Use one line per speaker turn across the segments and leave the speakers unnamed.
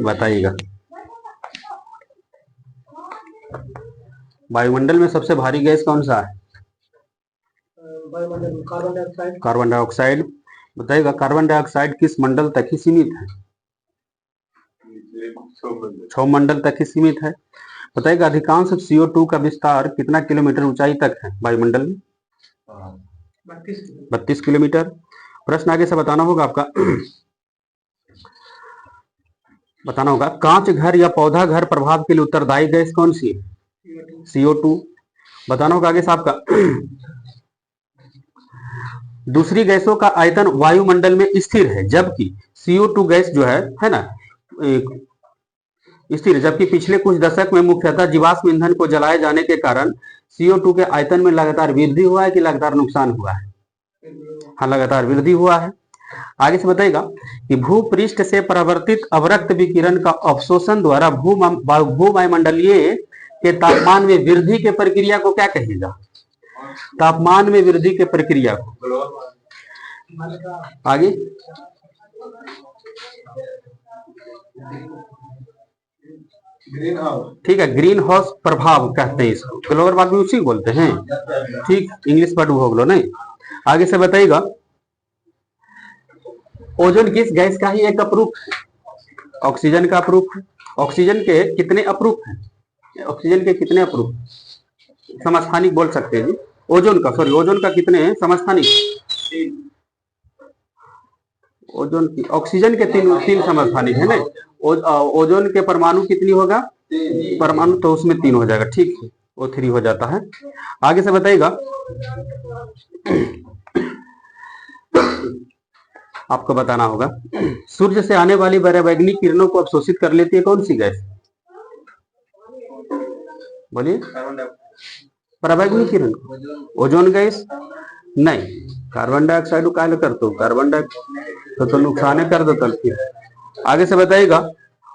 बताइएगा। वायुमंडल में सबसे भारी गैस कौन सा है?
वायुमंडल में कार्बन डाइऑक्साइड।
Carbon dioxide. बताइएगा कार्बन डाइऑक्साइड किस मंडल तक ही सीमित है? 6 मंडल तक ही सीमित है। बताइएगा अधिकांश CO2 का विस्तार कितना किलोमीटर ऊंचाई तक है वायुमंडल में? 32 किलोमीटर। प्रश्न आगे से बताना होगा आपका। बताना होगा कांच घर या पौधा घर प्रभाव के लिए उत्तरदायी गैस कौन सी है? CO2। बताना होगा आगे से आपका। दूसरी गैसों का आयतन वायुमंडल में स्थिर है जबकि CO2 गैस जो है ना, स्थिर है, जबकि पिछले कुछ दशक में मुख्यतः जीवाश्म ईंधन को जलाए जाने के कारण CO2 के आयतन में लगातार वृद्धि हुआ है कि लगातार नुकसान हुआ है? हाँ, लगातार वृद्धि हुआ है। आगे से बताइएगा कि भूपृष्ठ से परावर्तित अवरक्त विकिरण का अवशोषण द्वारा भूवायुमंडलीय के तापमान में वृद्धि के प्रक्रिया को क्या कहेगा? तापमान में वृद्धि के प्रक्रिया को आगे ठीक है, ग्रीन हाउस प्रभाव कहते हैं इसको, ग्लोबल वार्मिंग उसी बोलते हैं। ठीक, इंग्लिश पढ़ हो गलो नहीं। आगे से बताइएगा ओजोन किस गैस का ही एक अप्रूफ है? ऑक्सीजन का अप्रूफ है। ऑक्सीजन के कितने अप्रूफ हैं? ऑक्सीजन के कितने अप्रूफ? समस्थानिक बोल सकते हैं जी। ओजोन का, सॉरी, ओजोन का कितने समस्थानिक? ओजोन की, ऑक्सीजन के तीन समस्थानिक है ना। ओजोन के परमाणु कितनी होगा? परमाणु, तो उसमें 3 हो जाएगा। ठीक है, O3 हो जाता है। आगे से बताइएगा आपको बताना होगा सूर्य से आने वाली पराबैंगनी किरणों को अवशोषित कर लेती है कौन सी गैस? बोलिए। पराबैंगनी किरण, ओजोन गैस नहीं, कार्बन डाइऑक्साइड का कर दो, कार्बन डाइऑक्साइड तो नुकसान कर दो कल फिर। आगे से बताइएगा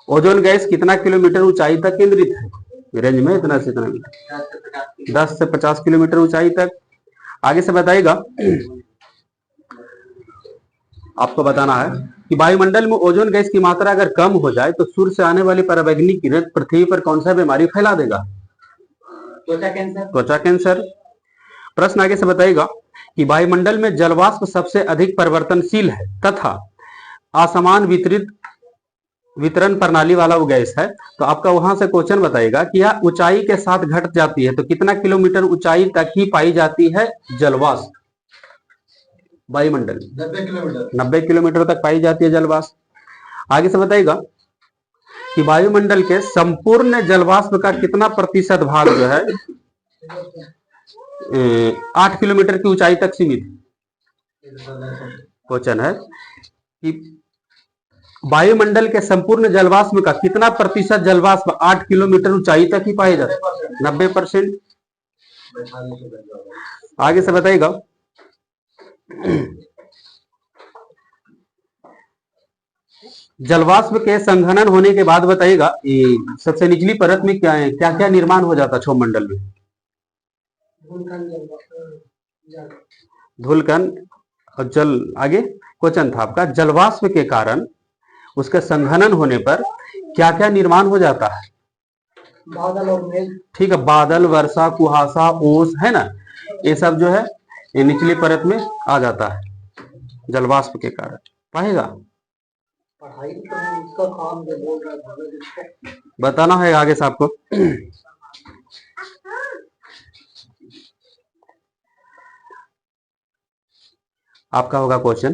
ओजोन गैस कितना किलोमीटर ऊंचाई तक केंद्रित है? रेंज में इतना से इतना मीटर, 10 से 50 किलोमीटर ऊंचाई तक। आगे से बताइएगा आपको बताना है कि वायुमंडल में ओजोन गैस की मात्रा अगर कम हो जाए तो सूर्य से आने वाली पराबैंगनी किरण पृथ्वी पर कौन सा बीमारी फैला देगा? त्वचा कैंसर। त्वचा कैंसर। प्रश्न आगे से बताइएगा कि वायुमंडल में जलवाष्प सबसे अधिक परिवर्तनशील है तथा असमान वितरण प्रणाली वाला वो गैस है। तो आपका वहां से क्वेश्चन बताएगा कि यह ऊंचाई के साथ घट जाती है, तो कितना किलोमीटर ऊंचाई तक ही पाई जाती है जलवाष्प? वायुमंडल 90 किलोमीटर तक पाई जाती है जलवाष्प। आगे से बताइएगा कि वायुमंडल के संपूर्ण जलवाष्प का कितना प्रतिशत भाग जो है 8 किलोमीटर की ऊंचाई तक सीमित है। क्वेश्चन है कि वायुमंडल के संपूर्ण जलवाष्प का कितना प्रतिशत जलवाष्प 8 किलोमीटर ऊंचाई तक ही पाए जाते हैं? 90%। आगे से बताइएगा जलवाष्प के संघनन होने के बाद बताइएगा सबसे निचली परत में क्या है, क्या क्या निर्माण हो जाता है क्षोभमंडल में? धूलकण और जल। आगे क्वेश्चन था आपका जलवाष्प के कारण उसके संघनन होने पर क्या क्या निर्माण हो जाता है?
बादल और मेघ। ठीक
है, बादल, वर्षा, कुहासा, ओस, है ना, ये सब जो है ये निचली परत में आ जाता है जलवाष्प के कारण। पाएगा
पढ़ाई तो इसका काम जो बोल रहा है
बताना है आगे से आपको। आपका होगा क्वेश्चन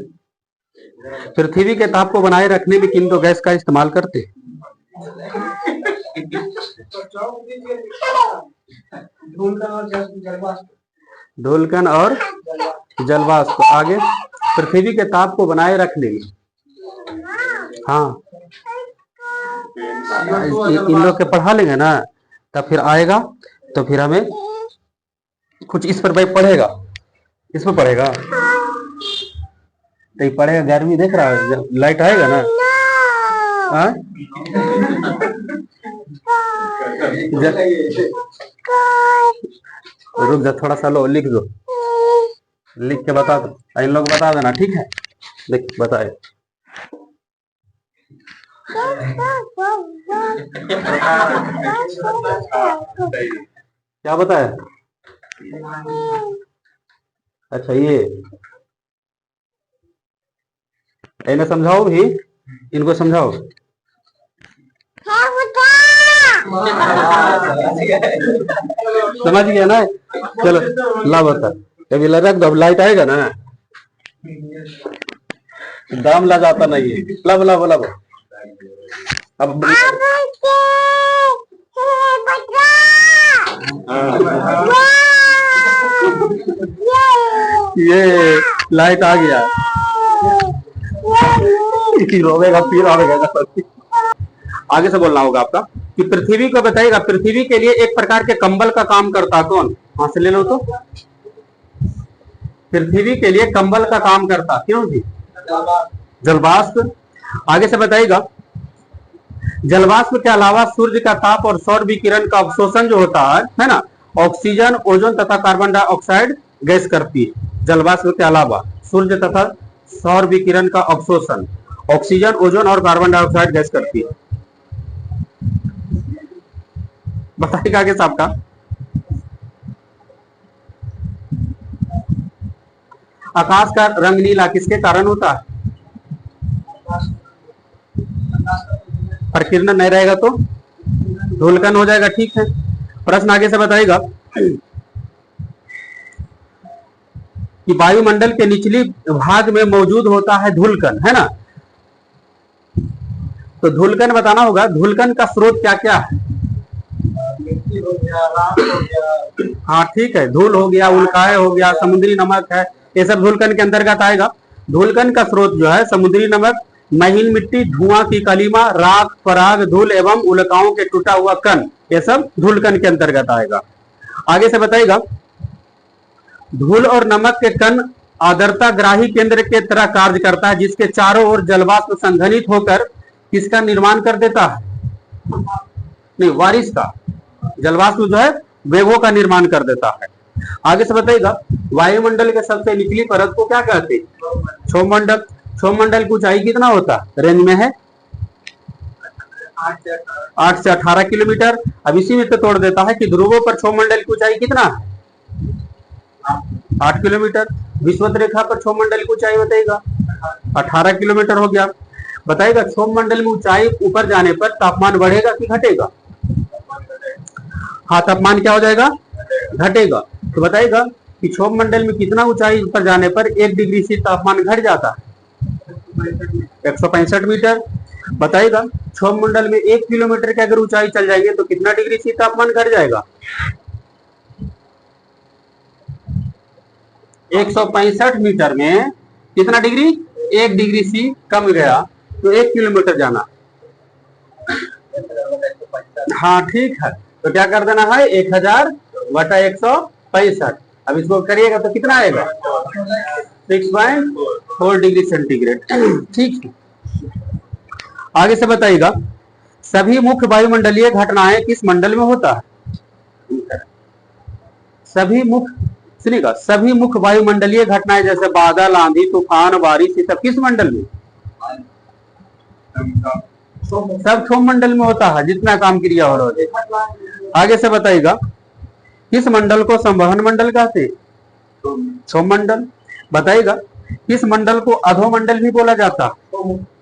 पृथ्वी के ताप को बनाए रखने में किन दो गैस का इस्तेमाल करते हैं? धूलकण और जलवाष्प। आगे पृथ्वी के ताप को बनाए रखने में, हाँ, इन लोग के पढ़ा लेंगे ना तब फिर आएगा, तो फिर हमें कुछ इस पर भाई पढ़ेगा, इसमें पढ़ेगा तो पढ़ेगा। गर्मी देख रहा है, लाइट आएगा ना। रुक जा थोड़ा सा, लो लिख दो, लिख के बता दो, इन लोग बता देना। ठीक है, देख बताए क्या बताया? अच्छा ये इन्हें समझाओ भी, इनको समझाओ। समझ गया ना? चलो ला बता, कभी रख दो, लाइट आएगा ना, दाम ला जाता नहीं है। लब लब लब अब ये लाइट आ गया, रोवेगा फिर आवेगा। आगे से बोलना होगा आपका कि पृथ्वी को बताइएगा, पृथ्वी के लिए एक प्रकार के कंबल का काम करता कौन? हाथ से ले लो तो। पृथ्वी के लिए कंबल का काम करता, क्यों जी? जलवाष्प। आगे से बताइएगा, जलवाष्प के अलावा सूर्य का ताप और सौर विकिरण का अवशोषण जो होता है ना, ऑक्सीजन, ओजोन तथा कार्बन डाइऑक्साइड गैस करती है। जलवाष्प के अलावा सूर्य तथा सौर विकिरण का अवशोषण ऑक्सीजन, ओजोन और कार्बन डाइऑक्साइड गैस करती है। बताइएगा आगे साहब का। आकाश का रंग नीला किसके कारण होता है? प्रकीर्णन नहीं रहेगा तो धूलकण हो जाएगा। ठीक है, प्रश्न आगे से बताइएगा कि वायुमंडल के निचली भाग में मौजूद होता है धूलकण, है ना? तो धूलकण बताना होगा, धूलकण का स्रोत क्या क्या है? हाँ ठीक है, धूल हो गया, उल्काएं हो गया, समुद्री नमक है, ये सब धूलकण के अंतर्गत आएगा। धूलकण का स्रोत जो है समुद्री नमक, महीन मिट्टी, धुआं की कलिमा, राख, पराग, धूल एवं उल्काओं के टूटा हुआ कण, ये सब धूलकण के अंतर्गत आएगा। आगे से बताइएगा, धूल और नमक के कण आर्द्रता ग्राही केंद्र के तरह कार्य करता है, जिसके चारों ओर जलवाष्प संघनित होकर किसका निर्माण कर देता है? नहीं, बारिश का। जलवाष्प जो है वेगों का निर्माण कर देता है। आगे से बताइएगा, वायुमंडल के सबसे निचली परत को क्या कहते हैं? क्षोभमंडल। क्षोभमंडल की ऊंचाई कितना होता है? रेंज में है 8 से 18 किलोमीटर। अब इसी में तो तोड़ देता है कि ध्रुवों पर क्षोभमंडल की ऊंचाई कितना है? 8 किलोमीटर। विषुवत रेखा पर क्षोभमंडल की ऊंचाई बताइएगा 18 किलोमीटर हो गया। बताइएगा, क्षोभमंडल में ऊंचाई ऊपर जाने पर तापमान बढ़ेगा कि घटेगा? हाँ, तापमान क्या हो जाएगा? घटेगा। तो बताइएगा कि क्षोभमंडल में कितना ऊंचाई पर जाने पर 1 डिग्री से तापमान घट जाता है? 165 मीटर। बताइएगा, क्षोभमंडल में 1 किलोमीटर की अगर ऊंचाई चल जाएंगे तो कितना डिग्री से तापमान घट जाएगा? 165 मीटर में कितना डिग्री? 1 डिग्री से कम गया तो 1 किलोमीटर जाना। हाँ ठीक है, तो क्या कर देना है? 1000 बटा 165। अब इसको करिएगा तो कितना आएगा? 6.4 डिग्री सेंटीग्रेड। ठीक है, आगे से बताइएगा, सभी मुख्य वायुमंडलीय घटनाएं किस मंडल में होता है? सभी मुख्य, सुनिएगा, सभी मुख्य वायुमंडलीय घटनाएं जैसे बादल, आंधी, तूफान, बारिश, ये सब किस मंडल में? सब क्षोभमंडल में होता है, जितना काम क्रिया हो रहा है। आगे से बताइएगा, किस मंडल को संवहन मंडल कहते हैं? क्षोभमंडल। बताइएगा, किस मंडल को अधोमंडल भी बोला जाता है?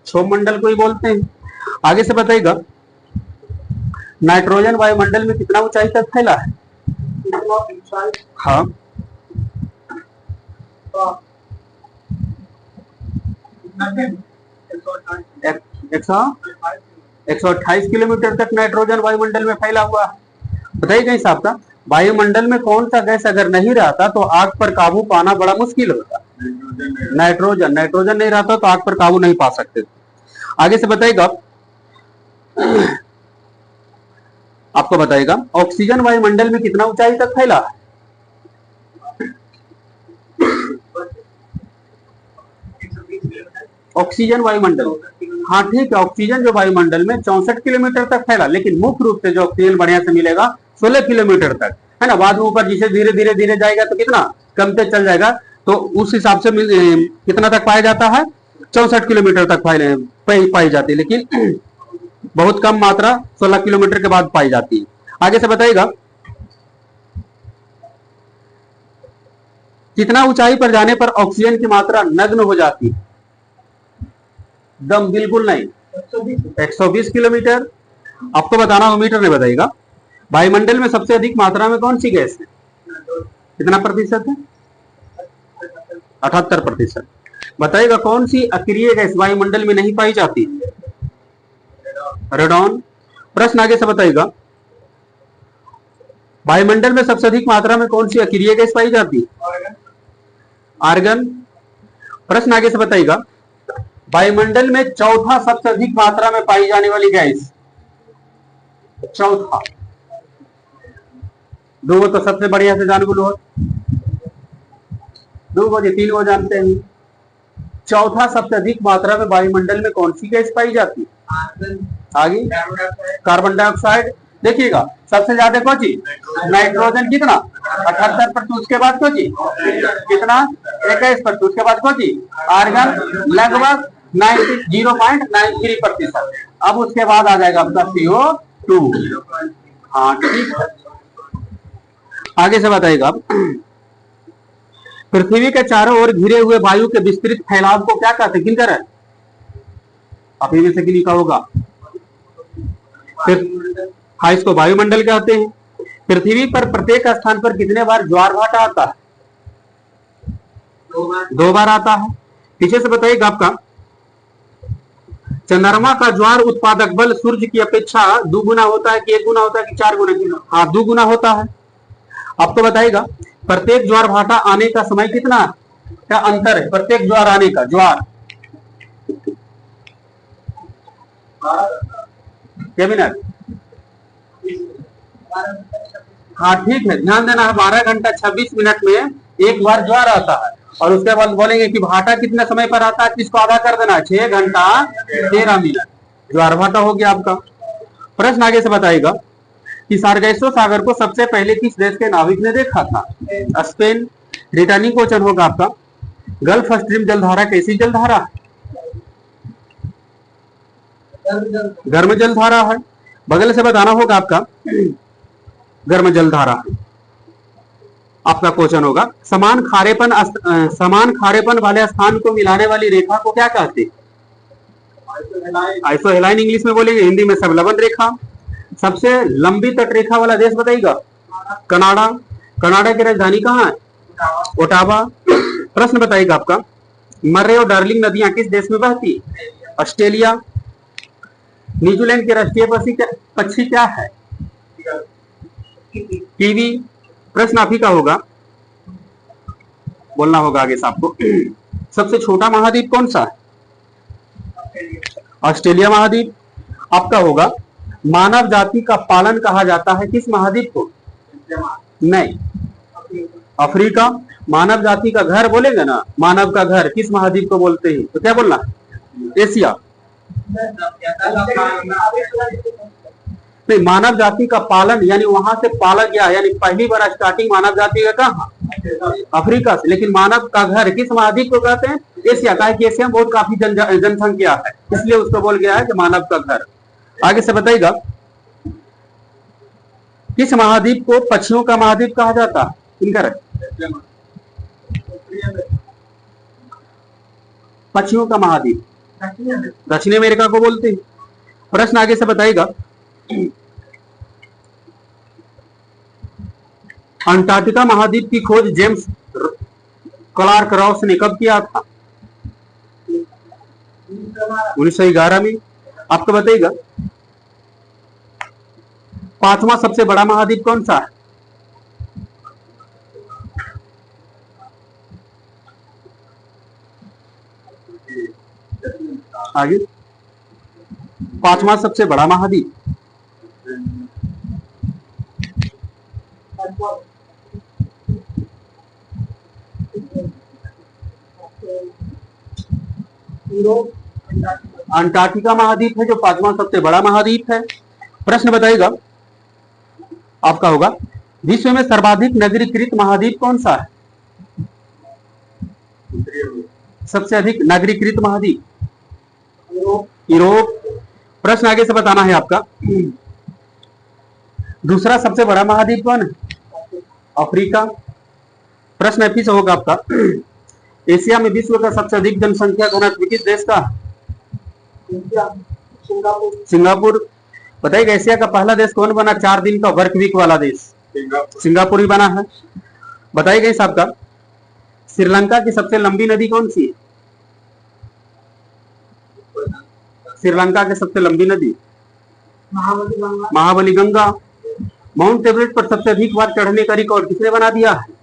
क्षोभमंडल को ही बोलते हैं। आगे से बताइएगा, नाइट्रोजन वायुमंडल में कितना ऊंचाई तक फैला है? हाँ 128 किलोमीटर तक नाइट्रोजन वायुमंडल में फैला हुआ है। बताइए साहब का, वायुमंडल में कौन सा गैस अगर नहीं रहता तो आग पर काबू पाना बड़ा मुश्किल होता? नाइट्रोजन। नाइट्रोजन नहीं रहता तो आग पर काबू नहीं पा सकते। आगे से बताइएगा, आपको बताइएगा, ऑक्सीजन वायुमंडल में कितना ऊंचाई तक फैला है? ऑक्सीजन वायुमंडल, हाँ ठीक है, ऑक्सीजन जो वायुमंडल में 64 किलोमीटर तक फैला, लेकिन मुख्य रूप से जो ऑक्सीजन बढ़िया से मिलेगा 16 किलोमीटर तक, है ना। बाद में ऊपर जिसे धीरे धीरे धीरे जाएगा तो कितना कम तक चल जाएगा, तो उस हिसाब से कितना तक पाया जाता है? 64 किलोमीटर तक पाई जाती है। लेकिन बहुत कम मात्रा 16 किलोमीटर के बाद पाई जाती है। आगे से बताइएगा, कितना ऊंचाई पर जाने पर ऑक्सीजन की मात्रा नग्न हो जाती है? दम बिल्कुल नहीं, 120 किलोमीटर। आपको बताना हो, मीटर नहीं बताइएगा। वायुमंडल में सबसे अधिक मात्रा में कौन सी गैस है? कितना प्रतिशत है? 78%। बताइएगा कौन सी अक्रिय गैस वायुमंडल में नहीं पाई जाती? रेडॉन। प्रश्न आगे से बताइएगा, वायुमंडल में सबसे अधिक मात्रा में कौन सी अक्रिय गैस पाई जाती? आर्गन। प्रश्न आगे से बताइएगा, वायुमंडल में चौथा सबसे अधिक मात्रा में पाई जाने वाली गैस? चौथा। दो तो सबसे बढ़िया से जान गुलो, दो बजे 3 वो जानते हैं। चौथा सबसे अधिक मात्रा में वायुमंडल में कौन सी गैस पाई जाती? आगे कार्बन डाइऑक्साइड। देखिएगा, सबसे ज्यादा कौन सी? नाइट्रोजन। कितना? 78%। उसके बाद कौन सी? कितना? 21%। उसके बाद कौन सी? आर्गन, लगभग 0.93%। अब उसके बाद आ जाएगा आपका CO2। हाँ ठीक है। आगे से बताइएगा, पृथ्वी के चारों ओर घिरे हुए वायु के विस्तृत फैलाव को क्या कहते हैं? किन कर आप इनमें से लिखा होगा। हाँ, इसको वायुमंडल कहते हैं। पृथ्वी पर प्रत्येक स्थान पर कितने बार ज्वार भाटा आता है? 2 बार आता है। पीछे से बताइएगा, आपका चंद्रमा का ज्वार उत्पादक बल सूर्य की अपेक्षा 2 गुना होता है कि 1 गुना होता है कि 4 गुना? हाँ, 2 गुना होता है। आपको बताइएगा, प्रत्येक ज्वार भाटा आने का समय कितना क्या अंतर है? प्रत्येक ज्वार आने का, ज्वार क्या मिनट? हाँ ठीक है, ध्यान देना है। 12 घंटा 26 मिनट में एक बार ज्वार आता है। और उसके बाद बोलेंगे कि भाटा कितने समय पर आता है, किसको आधा कर देना है? 6 घंटा 13 मिनट। ज्वार भाटा हो गया आपका। प्रश्न आगे से बताइएगा कि सार्गेसो सागर को सबसे पहले किस देश के नाविक ने देखा था? स्पेन। रिटर्निंग क्वेश्चन होगा आपका, गल्फ स्ट्रीम जलधारा कैसी जलधारा? गर्म जलधारा है। बगल से बताना होगा आपका, गर्म जलधारा। आपका क्वेश्चन होगा, समान खारेपन वाले स्थान को मिलाने वाली रेखा को क्या कहते? आइसोहेलाइन इंग्लिश में बोलेंगे, हिंदी में सबलवन रेखा। सबसे लंबी तटरेखा वाला देश बताइएगा। कनाडा। कनाडा की राजधानी कहाँ है? ओटावा। प्रश्न बताइएगा आपका, मर्रे और डार्लिंग नदियां किस देश में बहती? ऑस्ट्रेलिया। न्यूजीलैंड के राष्ट्रीय पक्षी क्या है? कीवी। प्रश्न आप ही का होगा, बोलना होगा आगे से आपको। सबसे छोटा महाद्वीप कौन सा है? ऑस्ट्रेलिया महाद्वीप। आपका होगा, मानव जाति का पालन कहा जाता है किस महाद्वीप को? नहीं, अफ्रीका। मानव जाति का घर बोलेंगे ना, मानव का घर किस महाद्वीप को बोलते हैं? तो क्या बोलना? एशिया। नहीं, मानव जाति का पालन यानी वहां से पाला गया, यानी पहली बार स्टार्टिंग मानव जाति का कहाँ? अफ्रीका से। लेकिन मानव का घर किस महाद्वीप को कहते हैं? एशिया का। कि एशिया में बहुत काफी जनसंख्या है, इसलिए उसको बोल गया है कि मानव का घर। आगे से बताइएगा, किस महाद्वीप को पक्षियों का महाद्वीप कहा जाता है? इनका पक्षियों का महाद्वीप दक्षिण अमेरिका को बोलते हैं। प्रश्न आगे से बताइएगा, अंटार्कटिका महाद्वीप की खोज जेम्स क्लार्क रॉस ने कब किया था? 1911 में। आपको बताइएगा, 5वां सबसे बड़ा महाद्वीप कौन सा है? आगे 5वां सबसे बड़ा महाद्वीप अंटार्कटिका महाद्वीप है, जो 5वां सबसे बड़ा महाद्वीप है। प्रश्न बताइएगा आपका होगा, विश्व में सर्वाधिक नगरीकृत महाद्वीप कौन सा है? सबसे अधिक नगरीकृत महाद्वीप यूरोप। प्रश्न आगे से बताना है आपका। दूसरा सबसे बड़ा महाद्वीप कौन है? अफ्रीका। प्रश्न फिर से होगा आपका, एशिया में विश्व का सबसे अधिक जनसंख्या घनत्व किस देश का? सिंगापुर। बताइए एशिया का पहला देश कौन बना 4 दिन का वर्क वीक वाला देश? सिंगापुर ही बना है। बताइए इस आपका, श्रीलंका की सबसे लंबी नदी कौन सी है? श्रीलंका की सबसे लंबी नदी महाबली गंगा। माउंट एवरेस्ट पर सबसे अधिक बार चढ़ने का रिकॉर्ड किसने बना दिया है?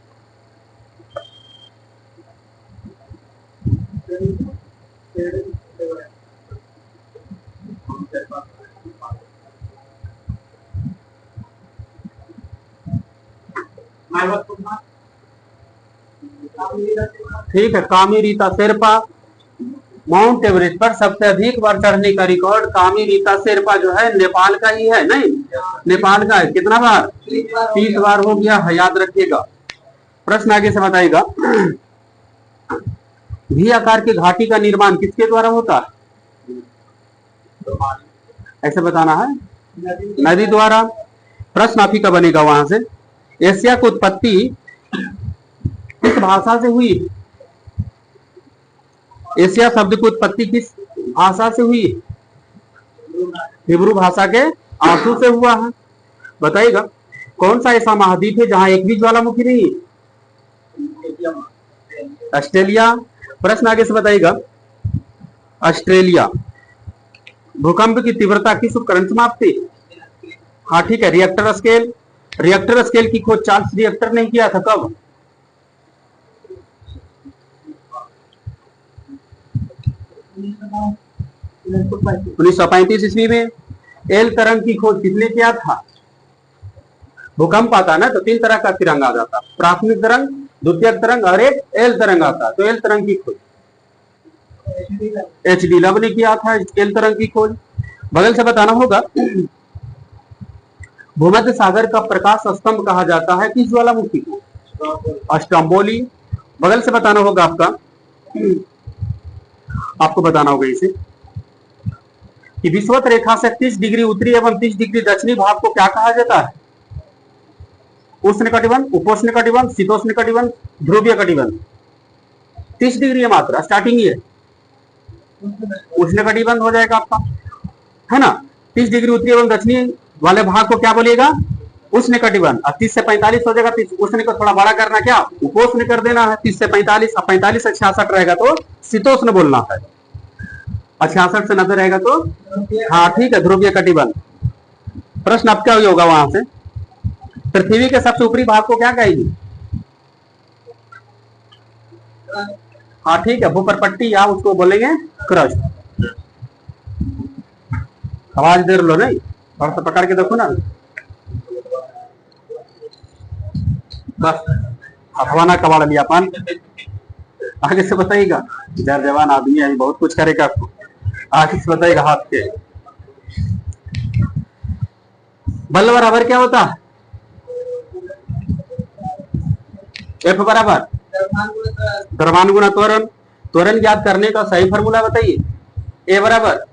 ठीक है, कामी रीता शेरपा। माउंट एवरेस्ट पर सबसे अधिक बार चढ़ने का रिकॉर्ड कामी रीता शेरपा जो है नेपाल का ही है। नहीं, नेपाल का है। कितना बार? 30 बार हो गया है, याद रखिएगा। प्रश्न आगे से बताइएगा, वी आकार की घाटी का निर्माण किसके द्वारा होता है? ऐसे बताना है, नदी द्वारा। प्रश्न आप ही का बनेगा वहां से, एशिया की उत्पत्ति किस भाषा से हुई? एशिया शब्द की उत्पत्ति किस भाषा से हुई? हिब्रू भाषा के आंसू से हुआ है। बताइएगा कौन सा ऐसा महाद्वीप है जहां एक भी ज्वालामुखी नहीं है? ऑस्ट्रेलिया। प्रश्न आगे से बताइएगा, ऑस्ट्रेलिया। भूकंप की तीव्रता किस उपकरण से मापती? हाँ ठीक है, रिएक्टर स्केल। रिएक्टर स्केल की खोज चार्ल्स रिएक्टर ने किया था, कब? उन्नीस सौ 35 ईस्वी में। एल तरंग की खोज किसने किया था? भूकंप आता ना तो 3 तरह का तिरंग आ जाता, प्राथमिक तरंग, द्वितीयक तरंग और एक एल तरंग आता। तो एल तरंग की खोज HD लव ने किया था, एल तरंग की खोज। बगल से बताना होगा, भूमध्य सागर का प्रकाश स्तंभ कहा जाता है किस ज्वालामुखी को? स्ट्रोम्बोली। बगल से बताना होगा आपको बताना होगा इसे कि विषुवत रेखा से 30 डिग्री उत्तरी एवं 30 डिग्री दक्षिणी भाग को क्या कहा जाता है? उष्ण कटिबंध, उपोष्ण कटिबंध, शीतोष्ण कटिबंध, ध्रुवीय कटिबंध। 30 डिग्री है मात्र, स्टार्टिंग ही है। उष्ण कटिबंध हो जाएगा आपका, है ना। 30 डिग्री उत्तरी एवं दक्षिणी वाले भाग को क्या बोलेगा? उष्ण कटिबंध। 30 से 45 हो जाएगा, 30 उष्ण को थोड़ा बड़ा करना, क्या उपोष्ण कर देना है। 30 से 45, 45 से 66 रहेगा तो शीतोष्ण बोलना है। 66 से 90 रहेगा तो हाँ ठीक है, ध्रुवीय कटिबंध। प्रश्न अब क्या होगा वहां से, पृथ्वी के सबसे ऊपरी भाग को क्या कहेगी? हाँ ठीक है, भूपरपट्टी, या उसको बोलेंगे क्रस्ट। आवाज देर लो नहीं, और तो पकड़ के देखो ना, बस हथवाना कबाड़ लिया पान। आगे से बताइएगा, जर जवान आदमी है, बहुत कुछ करेगा आपको। आगे से बताइएगा, हाथ के बल बराबर क्या होता है? F बराबर द्रव्यमान गुणा त्वरण। त्वरण ज्ञात करने का सही फॉर्मूला बताइए। A बराबर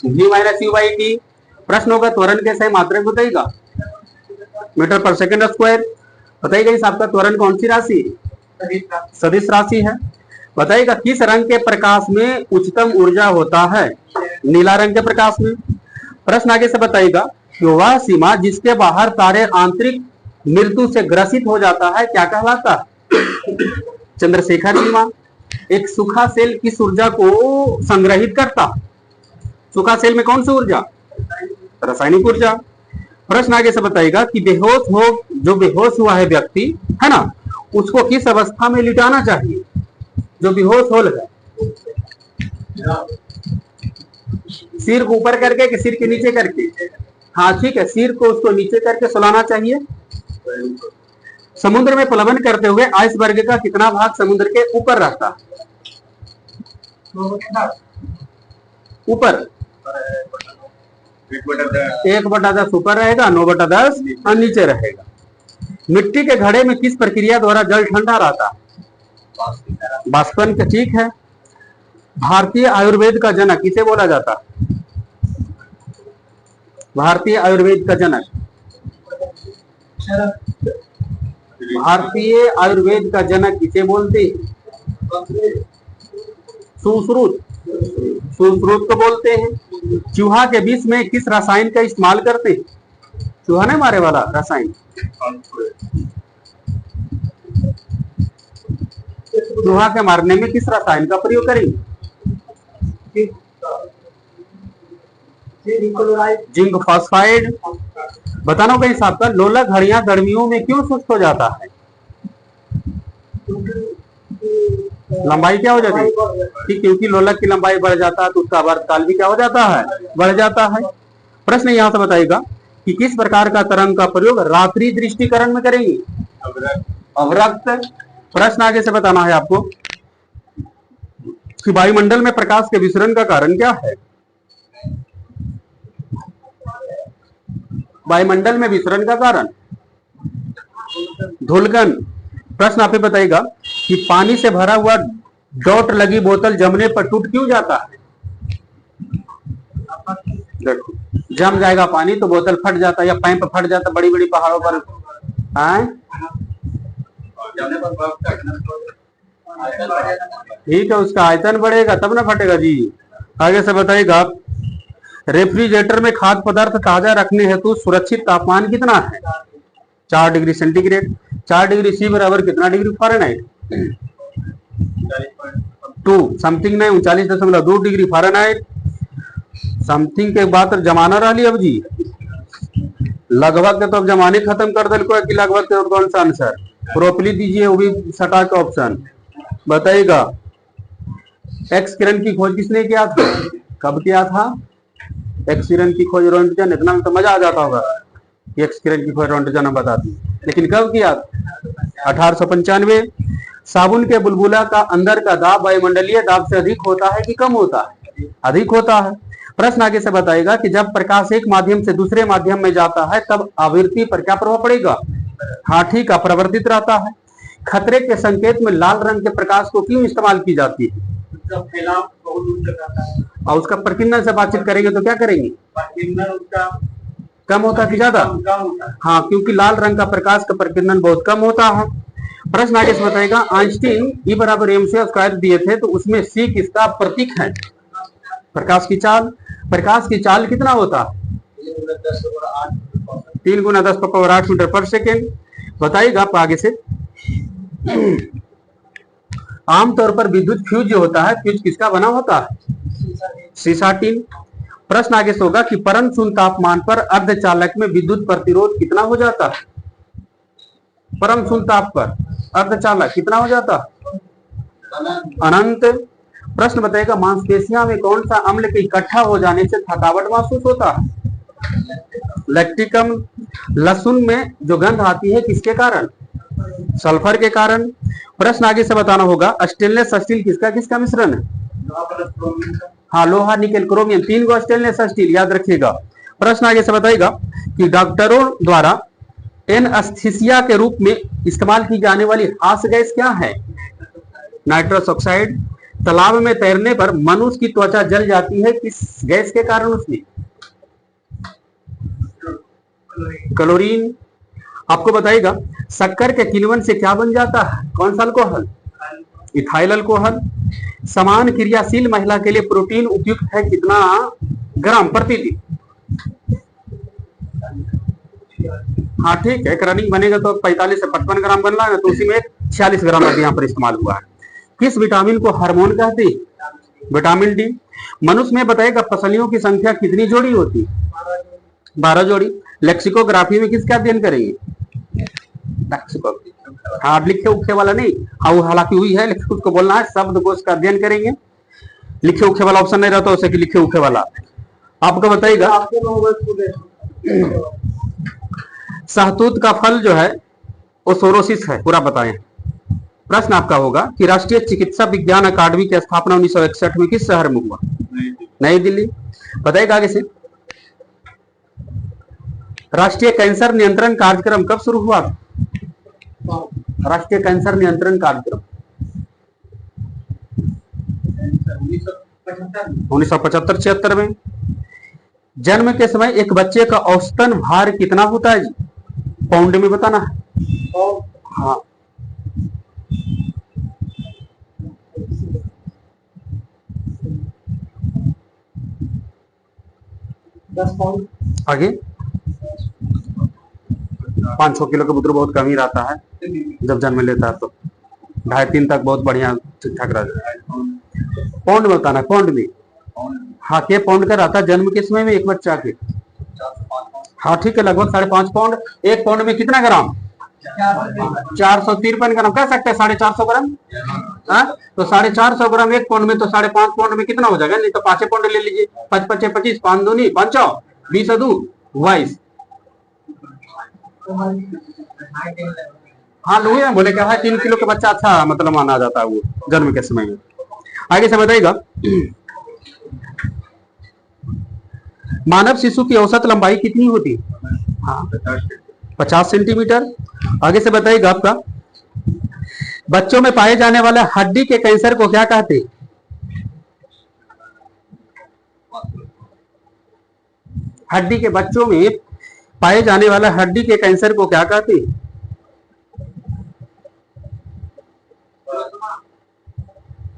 V minus U by T. प्रश्न होगा त्वरण के सही मात्रक बताइएगा, मीटर पर सेकंड स्क्वायर। बताइएगा इस आपका त्वरण कौन सी राशि? सदिश राशि है। बताइएगा किस रंग के प्रकाश में उच्चतम ऊर्जा होता है? नीला रंग के प्रकाश में। प्रश्न आगे से बताइएगा कि वह सीमा जिसके बाहर तारे आंतरिक मृत्यु से ग्रसित हो जाता है क्या कहलाता है? चंद्रशेखर सीमा। एक सूखा सेल किस ऊर्जा को संग्रहित करता? सूखा सेल में कौन सी ऊर्जा? रासायनिक ऊर्जा। प्रश्न आगे से बताइएगा कि जो बेहोश हुआ है व्यक्ति, है ना, उसको किस अवस्था में लिटाना चाहिए? जो बेहोश हो है, सिर को ऊपर करके कि सिर के नीचे करके? हाँ ठीक है, सिर को उसको नीचे करके सुलाना चाहिए। समुद्र में प्लवन करते हुए आइसबर्ग का कितना भाग समुद्र के ऊपर रहता है? ऊपर 1/10 ऊपर रहेगा, 9/10 नीचे रहेगा। मिट्टी के घड़े में किस प्रक्रिया द्वारा जल ठंडा रहता है? वाष्पन। ठीक है। भारतीय आयुर्वेद का जनक किसे बोला जाता है? भारतीय आयुर्वेद का जनक, भारतीय आयुर्वेद का जनक किसे बोलते हैं? सुश्रुत, सुश्रुत को बोलते हैं। चूहा के विष में किस रसायन का इस्तेमाल करते हैं? चूहा नहीं मारे वाला रसायन, चूहा के मारने में किस रसायन का प्रयोग करेंगे? Zinc phosphide. बताना होगा हिसाब का। लोलक हड्डियां गर्मियों में क्यों सुस्त हो जाता है? लंबाई क्या हो जाती है? कि क्योंकि लोलक की लंबाई बढ़ जाता है तो उसका आवर्तकाल भी क्या हो जाता है? बढ़ जाता है। प्रश्न यहां से बताएगा कि किस प्रकार का तरंग का प्रयोग रात्रि दृष्टिकरण में करेंगे? अवरक्त। प्रश्न आगे से बताना है आपको कि वायुमंडल में प्रकाश के विसरण का कारण क्या है? वायुमंडल में विसरण का कारण धूलकण। प्रश्न आप बताएगा कि पानी से भरा हुआ डॉट लगी बोतल जमने पर टूट क्यों जाता है? देखो, जम जाएगा पानी तो बोतल फट जाता है या पाइप फट जाता है बड़ी बड़ी पहाड़ों पर। ठीक है, उसका आयतन बढ़ेगा तब ना फटेगा जी। आगे से बताइएगा रेफ्रिजरेटर में खाद्य पदार्थ ताजा रखने हेतु सुरक्षित तापमान कितना है? 4 डिग्री सेंटीग्रेड। 4 डिग्री सी बराबर कितना डिग्री फ़ारेनहाइट? 2 समथिंग नहीं 39.2 डिग्री फ़ारेनहाइट। समथिंग के बाद जमाना रह ली अब जी, लगभग के तो अब जमाने खत्म कर दिल को कि लगभग के कौन सा आंसर? प्रोपली दीजिए, वो भी सटा के ऑप्शन बताइएगा। एक्स किरण की खोज किसने किया था? कब किया था एक्स किरण की खोज? रोंटगन। इतना में तो मजा आ जाता होगा, एक्स किरण की खोज रोंटगन बताती, लेकिन कब किया? 1895। साबुन के बुलबुला का अंदर का दाब वायुमंडलीय दाब से अधिक होता है कि कम होता है? अधिक होता है। प्रश्न आगे से बताएगा कि जब प्रकाश एक माध्यम से दूसरे माध्यम में जाता है तब आवृत्ति पर क्या प्रभाव पड़ेगा? हाँ ठीक है, अपरिवर्तित रहता है। खतरे के संकेत में लाल रंग के प्रकाश को क्यों इस्तेमाल की जाती है? और उसका प्रकीर्णन से बातचीत करेंगे तो क्या करेंगे? कम होता कि ज्यादा? हाँ, क्योंकि लाल रंग का प्रकाश का प्रकीर्णन बहुत कम होता है। प्रश्न आगे से बताएगा आइंस्टीन E बराबर mc स्क्वायर दिए थे तो उसमें c किसका प्रतीक है? प्रकाश की चाल। प्रकाश की चाल कितना होता है? 3 × 10⁸ मीटर पर सेकेंड। बताइएगा आप आगे से। आमतौर पर विद्युत फ्यूज जो होता है, फ्यूज किसका बना होता है? शीशा टीन। प्रश्न आगे से होगा कि परम शून्य तापमान पर अर्धचालक में विद्युत प्रतिरोध कितना हो जाता है? परम शून्य ताप पर अर्धचालक कितना हो जाता है? अनंत। प्रश्न बताएगा मांसपेशियों में कौन सा अम्ल के इकट्ठा हो जाने से थकावट महसूस होता है? लैक्टिक अम्ल। लहसुन में जो गंध आती है किसके कारण? सल्फर के कारण। प्रश्न आगे से बताना होगा स्टेनलेस स्टील किसका किसका मिश्रण है? हाँ, लोहा निकेल क्रोमियम। 3 गो स्टेनलेस स्टील याद रखिएगा। प्रश्न आगे से बताएगा कि डॉक्टरों द्वारा एनेस्थीसिया के रूप में इस्तेमाल की जाने वाली हास्य गैस क्या है? Nitrous oxide. तालाब में तैरने पर मनुष्य की त्वचा जल जाती है किस गैस के कारण? उसमें क्लोरीन। आपको बताइएगा शक्कर के किण्वन से क्या बन जाता है? कौन सा अल्कोहल? Ethyl alcohol. समान क्रियाशील महिला के लिए प्रोटीन उपयुक्त है कितना ग्राम प्रतिदिन? हाँ ठीक है, रनिंग बनेगा तो 45 से 55 ग्राम बन रहा है, तो उसी में 46 ग्राम अभी यहाँ पर इस्तेमाल हुआ है। किस विटामिन को हार्मोन कहते हैं? Vitamin D. मनुष्य में बताएगा पसलियों की संख्या कितनी जोड़ी होती है? 12 जोड़ी। लेक्सिकोग्राफी में किसका अध्ययन करेंगे? हाँ, लिखे उखे वाला नहीं, हाँ वो हालांकि हुई है लेकिन उसको बोलना है शब्दकोश का अध्ययन करेंगे। लिखे उखे वाला ऑप्शन नहीं रहता उसे कि लिखे उखे वाला। आपको बताइएगा सहतूत का फल जो है वो सोरोसिस है, पूरा बताएं। प्रश्न आपका होगा कि राष्ट्रीय चिकित्सा विज्ञान अकादमी की स्थापना 1961 में किस शहर में हुआ? नई दिल्ली। बताइएगा आगे से राष्ट्रीय कैंसर नियंत्रण कार्यक्रम कब शुरू हुआ था? राष्ट्रीय कैंसर नियंत्रण कार्यक्रम 1975-76 में। जन्म के समय एक बच्चे का औसतन भार कितना होता है जी? पाउंड में बताना है।
और
हाँ
10 पाउंड।
आगे 500 किलो का पुत्र बहुत कम ही रहता है जब जन्म लेता है, तो 2.5-3 तक बहुत बढ़िया ठीक ठाक रहता है। पाउंड में बताना, पाउंड में। हाँ के पाउंड का रहता है जन्म के समय में एक बच्चा के। हाँ ठीक है, लगभग 5.5 पाउंड। एक पाउंड में कितना ग्राम? 453 ग्राम, कह सकते हैं 450 ग्राम। हाँ तो 450 ग्राम एक पाउंड में, तो 5.5 पाउंड में कितना हो जाएगा? नहीं तो 5 पाउंड ले लीजिए। 5 5 25, 5 दूनी 5, 20 2 22। हाँ लोग हैं बोले क्या है 3 किलो का बच्चा अच्छा मतलब माना जाता है वो जन्म के समय में। आगे से बताइएगा, मानव शिशु की औसत लंबाई कितनी होती है? हाँ 50 सेंटीमीटर। आगे से बताइएगा आपका, बच्चों में पाए जाने वाले हड्डी के कैंसर को क्या कहते हैं? हड्डी के बच्चों में पाए जाने वाले हड्डी के कैंसर को क्या कहते हैं?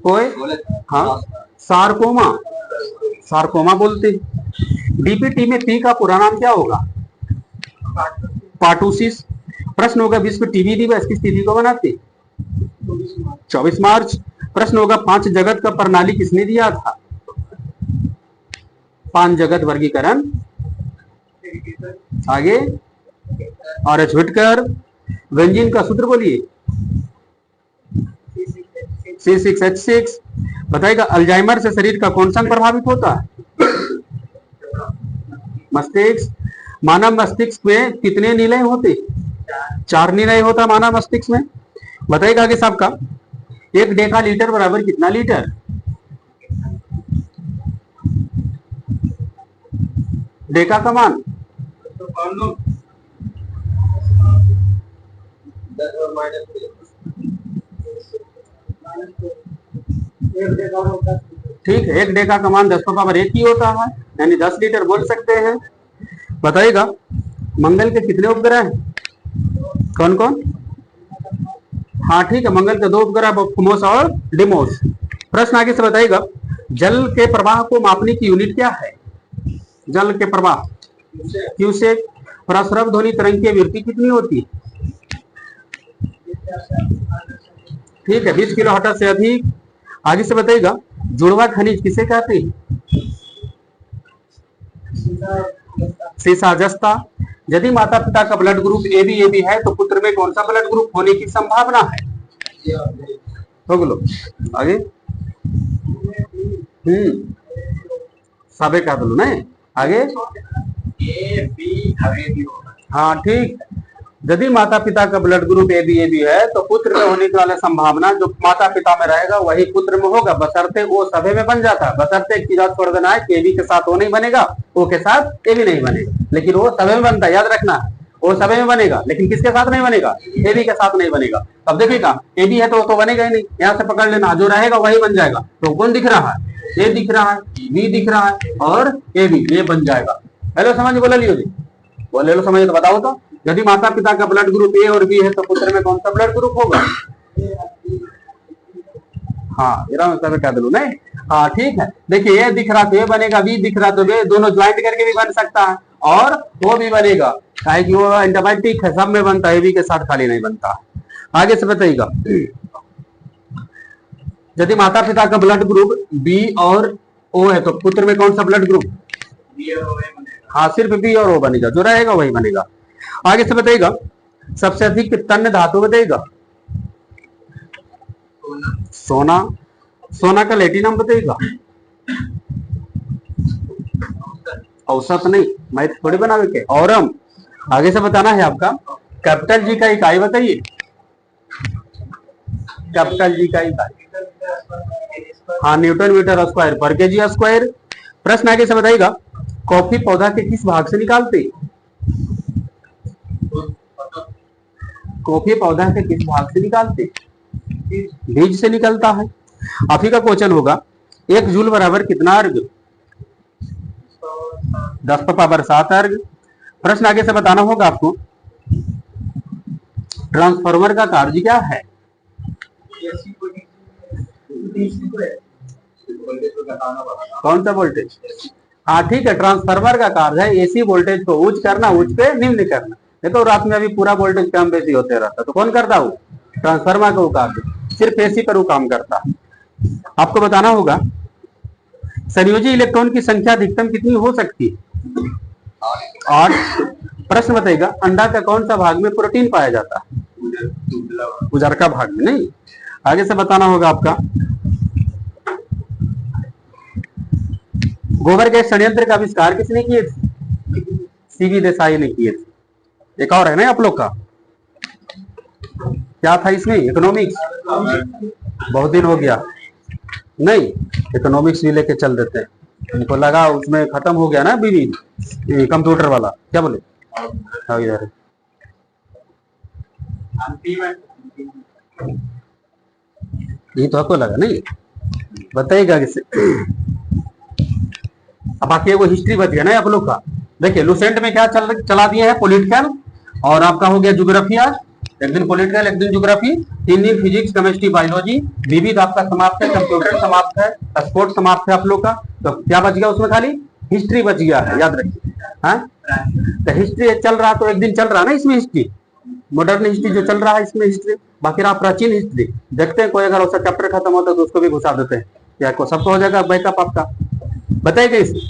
कोई? हाँ सारकोमा, सारकोमा बोलते हैं। डीपीटी में पी का पूरा नाम क्या होगा? पार्टूसिस। प्रश्न होगा विश्व टीबी दिवस किस तिथि को मनाते? 24 मार्च। प्रश्न होगा 5 जगत का प्रणाली किसने दिया था? 5 जगत वर्गीकरण। आगे R.H. व्हिटकर। व्यंजन का सूत्र बोलिए। C6H6। बताइएगा अल्जाइमर से शरीर का कौन सा अंग प्रभावित होता है? मस्तिष्क। मानव मस्तिष्क में कितने निलय होते? 4 निलय होता मानव मस्तिष्क में। बताइएगा आगे सबका, 1 डेका लीटर बराबर कितना लीटर? डेका का मान ठीक है, 1 डेका का मान 10 पावर 1 ही होता है, यानी 10 लीटर बोल सकते हैं। बताइएगा मंगल के कितने उपग्रह हैं? कौन कौन? हाँ ठीक है, मंगल के 2 उपग्रह फोमोस और डिमोस। प्रश्न आगे से बताइएगा, जल के प्रवाह को मापने की यूनिट क्या है? जल के प्रवाह क्यूसेक। प्रसरव ध्वनि तरंग की आवृत्ति कितनी होती है? ठीक है 20 किलो हर्ट्ज से अधिक। आगे से बताइएगा, जुड़वा खनिज किसे कहते हैं? सीसा जस्ता। यदि माता पिता का ब्लड ग्रुप AB है तो पुत्र में कौन सा ब्लड ग्रुप होने की संभावना है? तो बोलो आगे। सबे कह दो ना आगे। हाँ ठीक, यदि माता पिता का ब्लड ग्रुप AB है तो पुत्र में होने की वाला संभावना जो माता पिता में रहेगा वही पुत्र में होगा, बशर्ते वो सभे में बन जाता है। बशर्ते एक चीज छोड़ देना है कि AB के साथ वो नहीं बनेगा, O के साथ AB नहीं बनेगा, लेकिन वो सभे में बनता है, याद रखना। वो सभे में बनेगा लेकिन किसके साथ नहीं बनेगा? AB के साथ नहीं बनेगा। अब देखिएगा AB है तो वो तो बनेगा ही नहीं, यहाँ से पकड़ लेना, जो रहेगा वही बन जाएगा। तो कौन दिख रहा है? A दिख रहा है, B दिख रहा है और AB, ये बन जाएगा। हेलो समझ बोला लियो जी, बोले लो समझ तो बताओ तो। यदि माता पिता का ब्लड ग्रुप A और B है तो पुत्र में कौन सा ब्लड ग्रुप होगा? हाँ मेरा मतलब क्या दिलू नहीं। हाँ ठीक है, देखिए A दिख रहा तो A बनेगा, B दिख रहा तो B, दोनों ज्वाइंट करके भी बन सकता है और वो भी बनेगा, काहे कि वो एंटीबायोटिक है, सब में बनता है, AB के साथ खाली नहीं बनता। आगे से बताइएगा, यदि माता पिता का ब्लड ग्रुप B और O है तो पुत्र में कौन सा ब्लड ग्रुप? हाँ सिर्फ B और O बनेगा, जो रहेगा वही बनेगा। आगे से बताइएगा, सबसे अधिक तन्य धातु बताइएगा। सोना। सोना का लैटिन नाम बताइएगा। औसत नहीं, मैं थोड़ी बनावे के औरम। आगे से बताना है आपका, कैपिटल G का इकाई बताइए। कैपिटल G का इकाई हाँ न्यूटन मीटर स्क्वायर पर केजी स्क्वायर। प्रश्न आगे से बताइएगा, कॉफी पौधा के किस भाग से निकालते? कॉफी पौधा के किस भाग से निकालते? बीज से निकलता है। आप ही का क्वेश्चन होगा, 1 जूल बराबर कितना अर्ग? 10 पावर 7 अर्ग। प्रश्न आगे से बताना होगा आपको, ट्रांसफार्मर का कार्य क्या है? कौन सा वोल्टेज? हाँ ठीक है, ट्रांसफार्मर का कार्य है एसी वोल्टेज को उच्च करना, उच्च पे निम्न करना। देखो रात में अभी पूरा वोल्टेज कम बेसी होते रहता, तो कौन करता वो? ट्रांसफार्मर का वो कार्य, सिर्फ एसी पर वो काम करता है। आपको बताना होगा संयोजी इलेक्ट्रॉन की संख्या अधिकतम कितनी हो सकती है? 8। प्रश्न बताएगा अंडा का कौन सा भाग में प्रोटीन पाया जाता है? उजारका भाग में। नहीं, आगे से बताना होगा आपका, गोबर गैस संयंत्र का आविष्कार किसने किए थे? सीवी देसाई ने किए थे। एक और है ना आप लोग का, क्या था इसमें? इकोनॉमिक्स। बहुत दिन हो गया, नहीं इकोनॉमिक्स भी लेके चल देते हैं, उनको लगा उसमें खत्म हो गया ना बीवी कंप्यूटर वाला। क्या बोले? हाँ इधर ये तो आपको लगा नहीं, बताइएगा किसे। अब बाकी वो हिस्ट्री बच गया ना आप लोग का। देखिए लुसेंट में क्या चला दिए हैं? पॉलिटिकल, और आपका हो गया ज्योग्राफी। आज एक दिन पॉलिटिकल, एक दिन ज्योग्राफी, 3 दिन फिजिक्स, केमिस्ट्री, बायोलॉजी। विविध आपका समाप्त है, कंप्यूटर समाप्त है, स्पोर्ट्स समाप्त है आप लोग का। तो क्या बच गया उसमें? खाली हिस्ट्री बच गया है, याद रखिए। हाँ तो हिस्ट्री चल रहा, तो एक दिन चल रहा ना इसमें हिस्ट्री, मॉडर्न हिस्ट्री जो चल रहा है इसमें हिस्ट्री। बाकी रहा प्राचीन हिस्ट्री, देखते हैं कोई अगर उसका चैप्टर खत्म होता है तो उसको भी घुसा देते हैं, क्या को सबको हो जाएगा बैकअप आपका। बताइए इसे,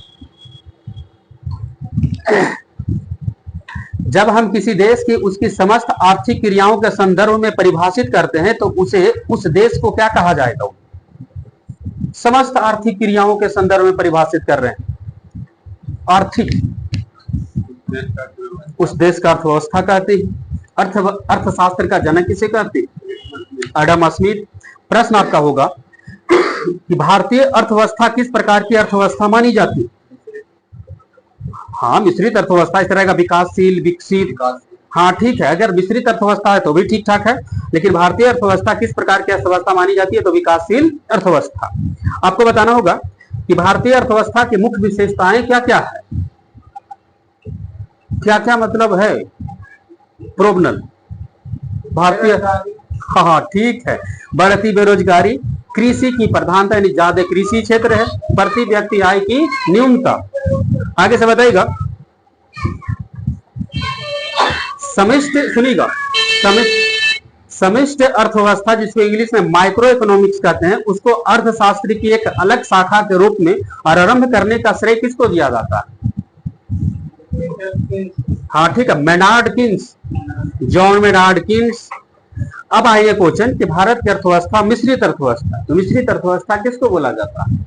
जब हम किसी देश की उसकी समस्त आर्थिक क्रियाओं के संदर्भ में परिभाषित करते हैं तो उसे उस देश को क्या कहा जाएगा? समस्त आर्थिक क्रियाओं के संदर्भ में परिभाषित कर रहे हैं, आर्थिक, उस देश का अर्थव्यवस्था कहते हैं। अर्थशास्त्र का जनक किसे कहते हैं? Adam Smith. प्रश्न आपका होगा कि भारतीय अर्थव्यवस्था किस प्रकार की अर्थव्यवस्था मानी जाती है? हाँ मिश्रित अर्थव्यवस्था, इस तरह का विकासशील, विकसित। हाँ ठीक है, अगर मिश्रित अर्थव्यवस्था है तो भी ठीक ठाक है, लेकिन भारतीय अर्थव्यवस्था किस प्रकार की अर्थव्यवस्था मानी जाती है? तो विकासशील अर्थव्यवस्था। आपको बताना होगा कि भारतीय अर्थव्यवस्था की मुख्य विशेषताएं क्या क्या है? क्या क्या मतलब है प्रोबनल भारतीय? हाँ ठीक है, बढ़ती बेरोजगारी, कृषि की प्रधानता यानी ज्यादा कृषि क्षेत्र है, प्रति व्यक्ति आय की न्यूनता। आगे से बताइएगा समिष्ट, सुनिएगा समिष्ट अर्थव्यवस्था जिसको इंग्लिश में माइक्रो इकोनॉमिक्स कहते हैं, उसको अर्थशास्त्र की एक अलग शाखा के रूप में आरंभ करने का श्रेय किसको दिया जाता है? हाँ ठीक है, Maynard Keynes, John Maynard Keynes. अब आइए क्वेश्चन कि भारत की अर्थव्यवस्था मिश्रित अर्थव्यवस्था, तो मिश्रित अर्थव्यवस्था किसको बोला जाता है?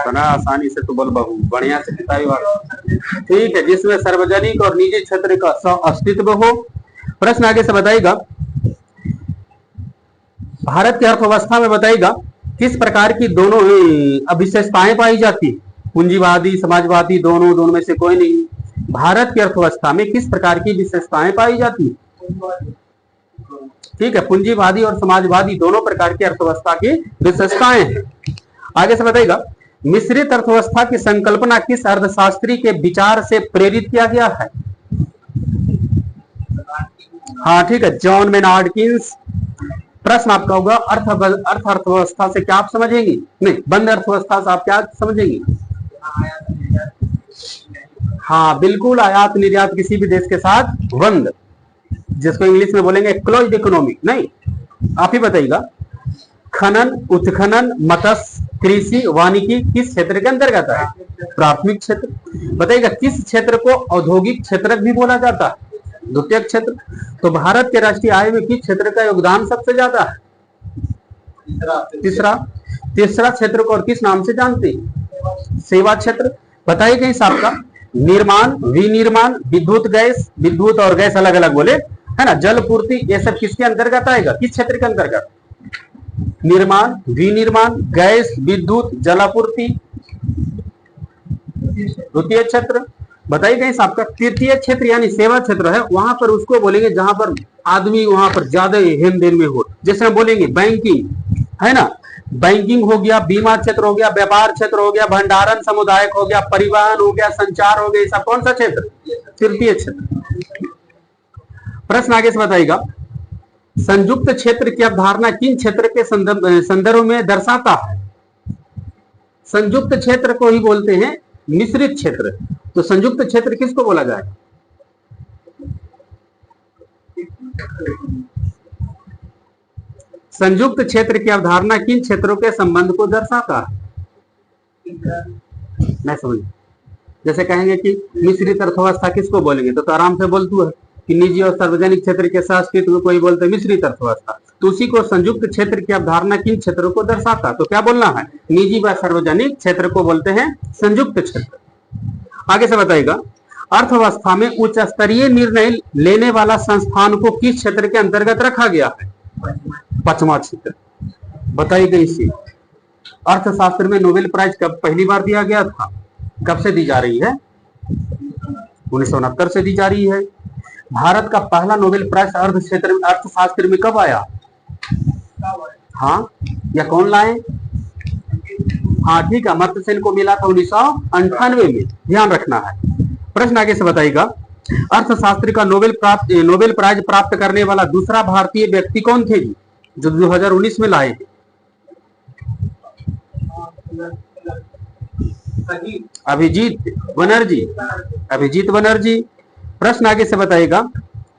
बना आसानी से तो बोल बहु बढ़िया से किताबी बात। ठीक है, जिसमें सार्वजनिक और निजी क्षेत्र का अस्तित्व हो। प्रश्न आगे से बताइएगा भारत की अर्थव्यवस्था में बताइएगा किस प्रकार की दोनों विशेषताएं पाई जाती? पूंजीवादी, समाजवादी, दोनों में से कोई नहीं। भारत की अर्थव्यवस्था में किस प्रकार की विशेषताएं पाई जाती? ठीक है, पूंजीवादी और समाजवादी दोनों प्रकार की अर्थव्यवस्था की विशेषताएं हैं। आगे से बताइएगा मिश्रित अर्थव्यवस्था की संकल्पना किस अर्थशास्त्री के विचार से प्रेरित किया गया है? हाँ ठीक है, जॉन मेनार्ड किन्स। प्रश्न आपका होगा अर्थव्यवस्था से क्या आप समझेंगे? नहीं, बंद अर्थव्यवस्था से आप क्या समझेंगे? हाँ बिल्कुल, आयात निर्यात किसी भी देश के साथ बंद, जिसको इंग्लिश में बोलेंगे क्लोज्ड इकोनॉमी। नहीं, आप ही बताइएगा खनन, उत्खनन, मत्स्य, कृषि, वानिकी किस क्षेत्र के अंतर्गत है? प्राथमिक क्षेत्र। बताइएगा किस क्षेत्र को औद्योगिक क्षेत्र भी बोला जाता है? द्वितीय क्षेत्र। तो भारत के राष्ट्रीय आय में किस क्षेत्र का योगदान सबसे ज्यादा है? तीसरा क्षेत्र को और किस नाम से जानते हैं? सेवा क्षेत्र। बताइएगा इस आपका निर्माण, विनिर्माण, विद्युत गैस, विद्युत और गैस अलग अलग बोले है ना, जल पूर्ति, ये सब किसके अंतर्गत आएगा? किस क्षेत्र के अंतर्गत? निर्माण, विनिर्माण, गैस, विद्युत, जलापूर्ति, द्वितीय क्षेत्र। बताइए इस आपका तृतीय क्षेत्र यानी सेवा क्षेत्र है, वहां पर उसको बोलेंगे जहां पर आदमी वहां पर ज्यादा लेन देन में हो, जैसे हम बोलेंगे बैंकिंग है ना, बैंकिंग हो गया, बीमा क्षेत्र हो गया, व्यापार क्षेत्र हो गया, भंडारण समुदायक हो गया, परिवहन हो गया, संचार हो गया, ये सब कौन सा क्षेत्र? तृतीय क्षेत्र। प्रश्न आगे से बताइएगा, संयुक्त क्षेत्र की अवधारणा किन क्षेत्र के संदर्भ में दर्शाता है? संयुक्त क्षेत्र को ही बोलते हैं मिश्रित क्षेत्र। तो संयुक्त क्षेत्र किसको बोला जाए? संयुक्त क्षेत्र की अवधारणा किन क्षेत्रों के संबंध को दर्शाता है? मैं समझ, जैसे कहेंगे कि मिश्रित अर्थव्यवस्था किसको बोलेंगे, तो आराम से बोलतू है कि निजी और सार्वजनिक क्षेत्र के साथ कोई बोलते हैं मिश्रित अर्थव्यवस्था। तो उसी को संयुक्त क्षेत्र की अवधारणा किन क्षेत्रों को दर्शाता, तो क्या बोलना है? निजी व सार्वजनिक क्षेत्र को बोलते हैं संयुक्त क्षेत्र। आगे से बताइएगा, अर्थव्यवस्था में उच्च स्तरीय निर्णय लेने वाला संस्थान को किस क्षेत्र के अंतर्गत रखा गया है? पांचवा क्षेत्र। बताइए गई इसी अर्थशास्त्र में नोबेल प्राइज कब पहली बार दिया गया था? कब से दी जा रही है? 1969 से दी जा रही है। भारत का पहला नोबेल प्राइज अर्थशास्त्र में कब आया? हाँ, या कौन लाए? हाँ ठीक है, अमर्त्य सेन को मिला था 1998 में, ध्यान रखना है। प्रश्न आगे से बताइएगा, अर्थशास्त्र का नोबेल प्राइज प्राप्त करने वाला दूसरा भारतीय व्यक्ति कौन थे जी, जो 2019 में लाए? अभिजीत बनर्जी। अभिजीत बनर्जी। प्रश्न आगे से बताइएगा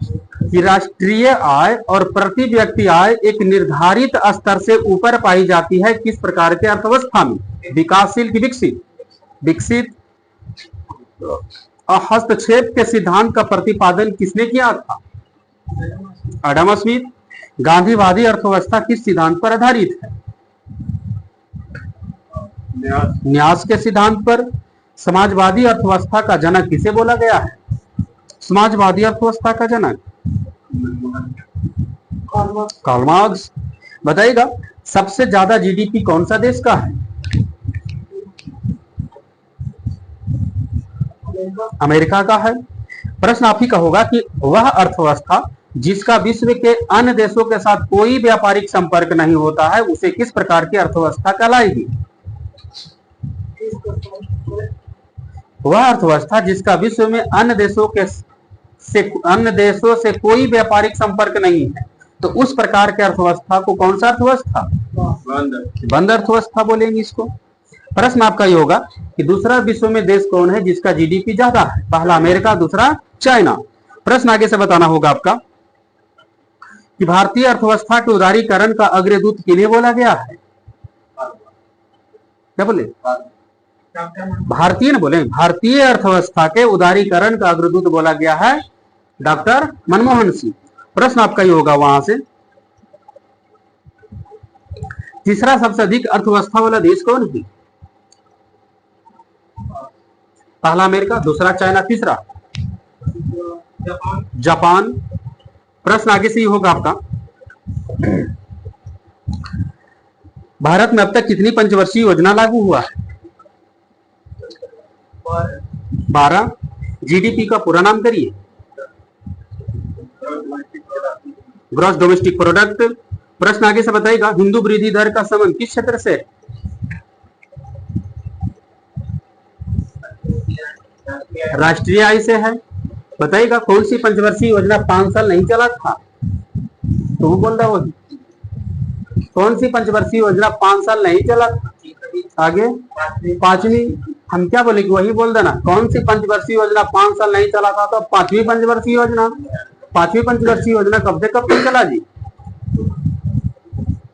कि राष्ट्रीय आय और प्रति व्यक्ति आय एक निर्धारित स्तर से ऊपर पाई जाती है किस प्रकार के अर्थव्यवस्था में? विकासशील की विकसित? विकसित। हस्तक्षेप के सिद्धांत का प्रतिपादन किसने किया था? Adam Smith. गांधीवादी अर्थव्यवस्था किस सिद्धांत पर आधारित है? न्यास के सिद्धांत पर। समाजवादी अर्थव्यवस्था का जनक किसे बोला गया है? समाजवादी अर्थव्यवस्था का जनक कार्ल मार्क्स। बताइएगा, सबसे ज्यादा जीडीपी कौन सा देश का है? अमेरिका का है। प्रश्न आप ही का होगा कि वह अर्थव्यवस्था जिसका विश्व के अन्य देशों के साथ कोई व्यापारिक संपर्क नहीं होता है उसे किस प्रकार की अर्थव्यवस्था कहलाएगी? वह अर्थव्यवस्था जिसका विश्व में अन्य देशों से कोई व्यापारिक संपर्क नहीं है, तो उस प्रकार के अर्थव्यवस्था को कौन सा अर्थव्यवस्था? बंद अर्थव्यवस्था बोलेंगे इसको। प्रश्न आपका ये होगा कि दूसरा विश्व में देश कौन है जिसका जीडीपी ज्यादा है? पहला अमेरिका, दूसरा चाइना। प्रश्न आगे से बताना होगा आपका कि भारतीय अर्थव्यवस्था के उदारीकरण का अग्रदूत किन्हें बोला गया है? क्या बोले? भारतीय न बोले, भारतीय अर्थव्यवस्था के उदारीकरण का अग्रदूत बोला गया है डॉक्टर मनमोहन सिंह। प्रश्न आपका ये होगा वहां से, तीसरा सबसे अधिक अर्थव्यवस्था वाला देश कौन है? पहला अमेरिका, दूसरा चाइना, तीसरा जापान। प्रश्न आगे से ही होगा आपका, भारत में अब तक कितनी पंचवर्षीय योजना लागू हुआ है? 12। जीडीपी का पूरा नाम करिए। Gross domestic product. प्रश्न आगे से बताइएगा, हिंदू वृद्धि दर का संबंध किस क्षेत्र से? राष्ट्रीय आय से है। बताइएगा, कौन सी पंचवर्षीय योजना 5 साल नहीं चला था? तो वो बोल रहा वही, कौन सी पंचवर्षीय योजना 5 साल नहीं चला था? आगे पांचवी। हम क्या बोले कि वही बोल देना, कौन सी पंचवर्षीय योजना 5 साल नहीं चला था? तो पांचवी पंचवर्षीय योजना। पांचवी पंचवर्षीय योजना कब से कब तक चला जी?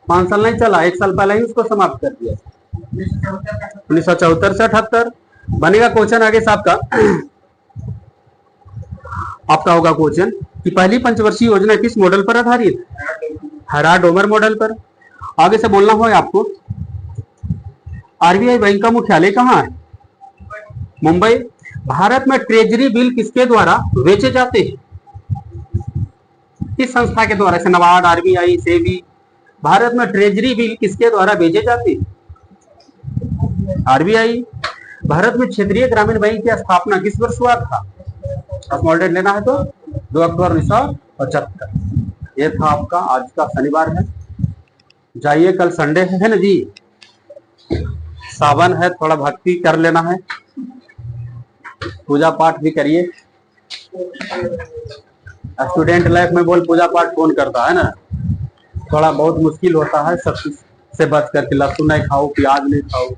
5 साल नहीं चला, 1 साल पहले ही उसको समाप्त कर दिया, 1974 से 78। बनेगा क्वेश्चन आगे से आपका होगा क्वेश्चन कि पहली पंचवर्षीय योजना किस मॉडल पर आधारित है? डोमर मॉडल पर। आगे से बोलना हो आपको, आरबीआई बैंक का मुख्यालय कहाँ है? मुंबई। भारत में ट्रेजरी बिल किसके द्वारा बेचे जाते हैं? किस संस्था के द्वारा? नाबार्ड, आरबीआई, सेबी। भारत में ट्रेजरी बिल किसके द्वारा बेचे जाते हैं? आरबीआई। भारत में क्षेत्रीय ग्रामीण बैंक की स्थापना किस वर्ष हुआ था? स्मॉल डेट लेना है तो 2 अक्टूबर 1975। यह था आपका आज का शनिवार है। जाइए, कल संडे है ना जी, सावन है, थोड़ा भक्ति कर लेना है, पूजा पाठ भी करिए। स्टूडेंट लाइफ में बोल पूजा पाठ कौन करता है ना, थोड़ा बहुत मुश्किल होता है, सब से बच करके लहसुन नहीं खाओ, प्याज नहीं खाओ।